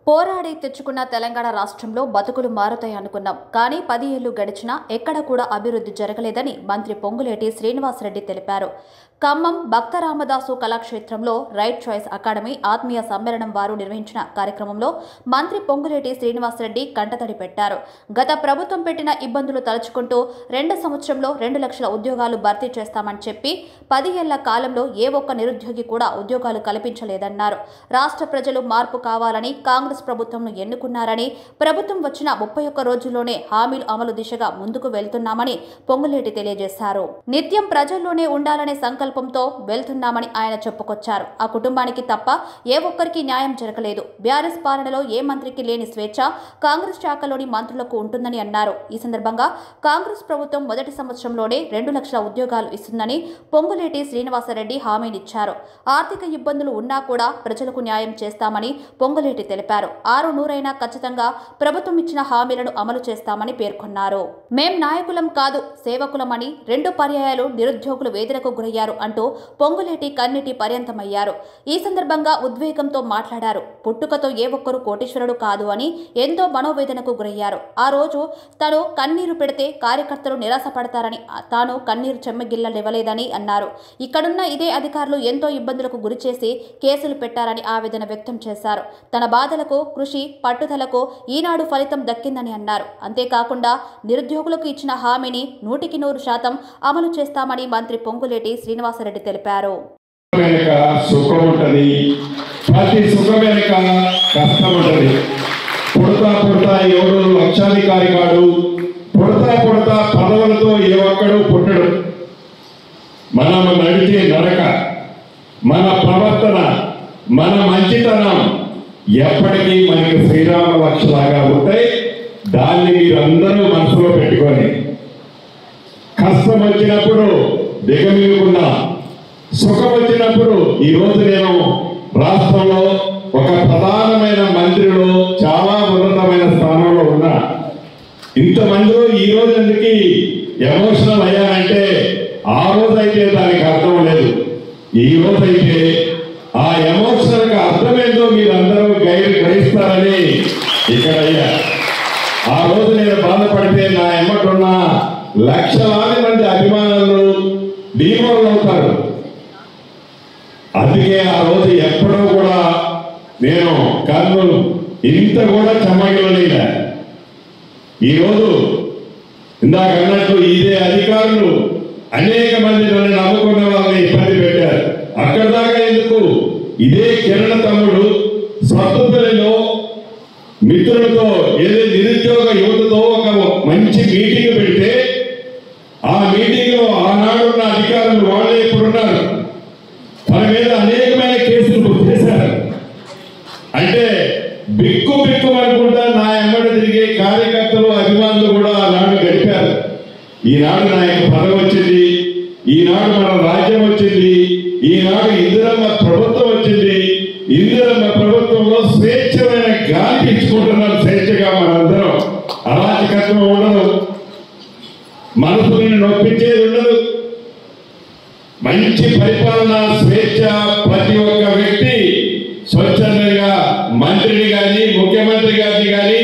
పోరాడి తెచ్చుకున్న తెలంగాణ రాష్ట్రంలో బతుకులు మారుతాయి అనుకున్నాం. కానీ 10 ఏళ్లు గడిచినా ఎక్కడ కూడా అభివృద్ధి జరగలేదని మంత్రి పొంగులేటి శ్రీనివాసరెడ్డి తెలిపారు. ఖమ్మం భక్త రామదాసు కళాక్షేత్రంలో రైట్ చాయిస్ అకాడమీ ఆత్మీయ సమ్మేళనం వారు నిర్వహించిన కార్యక్రమంలో మంత్రి పొంగులేటి శ్రీనివాసరెడ్డి కంటతడి పెట్టారు. గత ప్రభుత్వం పెట్టిన ఇబ్బందులు తలుచుకుంటూ 2 సంవత్సరంలో 2 లక్షల ఉద్యోగాలు భర్తీ చేస్తామని చెప్పి 10 ఏళ్ల కాలంలో ఏ ఒక్క నిరుద్యోగి కూడా ఉద్యోగాలు కల్పించలేదన్నారు. రాష్ట్ర ప్రజలు మార్పు కావాలని కాంగ్రెస్ ప్రభుత్వంను ఎన్నుకున్నారని, ప్రభుత్వం వచ్చిన 31 రోజుల్లోనే హామీలు అమలు దిశగా ముందుకు వెళ్తున్నామని పొంగులేటి తెలియజేశారు. నిత్యం ప్రజల్లోనే ఉండాలనే సంకల్పంతో వెళ్తున్నామని ఆయన చెప్పుకొచ్చారు. ఆ కుటుంబానికి తప్ప ఏ ఒక్కరికి న్యాయం జరగలేదు. బీఆర్ఎస్ పాలనలో ఏ మంత్రికి లేని స్వేచ్ఛ కాంగ్రెస్ శాఖలోని మంత్రులకు ఉంటుందని అన్నారు. ఈ సందర్భంగా కాంగ్రెస్ ప్రభుత్వం మొదటి సంవత్సరంలోనే 2 లక్షల ఉద్యోగాలు ఇస్తుందని పొంగులేటి శ్రీనివాసరెడ్డి హామీనిచ్చారు. ఆర్థిక ఇబ్బందులు ఉన్నా కూడా ప్రజలకు న్యాయం చేస్తామని పొంగులేటి తెలిపారు. 6 ఖచ్చితంగా ప్రభుత్వం ఇచ్చిన హామీలను అమలు చేస్తామని పేర్కొన్నారు. మేం నాయకులం కాదు, సేవకులమని 2 పర్యాయాలు నిరుద్యోగులు వేదనకు గురయ్యారు అంటూ పొంగులేటి కన్నీటి పర్యంతమయ్యారు. ఈ సందర్భంగా ఉద్వేగంతో మాట్లాడారు. పుట్టుకతో ఏ ఒక్కరు కోటీశ్వరుడు కాదు అని ఎంతో మనోవేదనకు గురయ్యారు. ఆ రోజు తాను కన్నీరు పెడితే కార్యకర్తలు నిరాశపడతారని, తాను కన్నీరు చెమ్మగిల్లనివ్వలేదని అన్నారు. ఇక్కడున్న ఇదే అధికారులు ఎంతో ఇబ్బందులకు గురిచేసి కేసులు పెట్టారని ఆవేదన వ్యక్తం చేశారు. తన బాధలకు, కృషి, పట్టుదలకు ఈనాడు ఫలితం దక్కిందని అన్నారు. అంతేకాకుండా నిరుద్యోగులకు ఇచ్చిన హామీని 100% అమలు చేస్తామని మంత్రి పొంగులేటి శ్రీనివాసరెడ్డి తెలిపారు. ప్రతి సుఖం వెనుక కష్టం ఉంటుంది. పుడతా ఎవడు లక్షాధికారి కాడు, పుడతా పదవులతో ఏ ఒక్కడు పుట్టడు. మనం నడిచే నడక, మన ప్రవర్తన, మన మంచితనం ఎప్పటికీ మనకి శ్రీరామ లక్షలాగా ఉంటాయి. దాన్ని మీరందరూ మనసులో పెట్టుకొని కష్టం వచ్చినప్పుడు దిగమిగుకున్నా, సుఖం వచ్చినప్పుడు ఈరోజు నేను రాష్ట్రంలో ఒక ప్రధానమైన మంత్రిలో చాలా ఉన్నతమైన స్థానంలో ఉన్నా. ఇంతమందిలో ఈ రోజు ఎందుకు ఎమోషనల్ అయ్యానంటే, ఆ రోజైతే దానికి అర్థం లేదు. ఈ రోజైతే ఆ ఎమోషనల్ కి అర్థమేందో మీరందరూ గ్రహిస్తారని ఇక్కడ అయ్యా. ఆ రోజు నేను బాధపడితే నా ఎమ్మటున్న లక్షలాది మంది అభిమానులు డిమోరల్ అవుతారు. అందుకే ఆ రోజు ఎప్పుడూ కూడా నేను కర్నూలు ఇంత కూడా చెమ్మగిలలేదా. ఈరోజు ఇందాక అన్నట్టు ఇదే అధికారులు అనేక మంది నన్ను నమ్ముకున్న వాళ్ళని ఇబ్బంది పెట్టారు. అక్కడ దాకా ఎందుకు, ఇదే కిరణ్ తమ్ముడు సత్తుపల్లిలో మిత్రులతో ఏదో నిరుద్యోగ యువతతో ఒక మంచి మీటింగ్ పెడితే, ఆ మీటింగ్ లో ఆనాడున్న అధికారులు వాళ్ళే ఇప్పుడున్నారు. తన మీద అనేకమైన కేసులు బుక్ చేశారు. అంటే బిక్కు అనుకుంటా నా ఎమ్మడి తిరిగే కార్యకర్తలు, అభిమానులు కూడా ఆనాడు గడిపారు. ఈనాడు నాకు పదవి వచ్చింది, ఈనాడు మన రాజ్యం వచ్చింది, ఈనాడు ఇందిరమ్మ ప్రభుత్వం వచ్చింది. ఇందిరమ్మ ప్రభుత్వంలో స్వేచ్ఛమైన గాలి ఇచ్చుకుంటున్నాం. స్వేచ్ఛగా మనందరం, అరాచకత్వం ఉండదు, మనసుని నొప్పించేది ఉండదు, మంచి పరిపాలన, స్వేచ్ఛ. ప్రతి ఒక్క వ్యక్తి స్వచ్ఛందంగా మంత్రిని కానీ, ముఖ్యమంత్రి గారిని కానీ,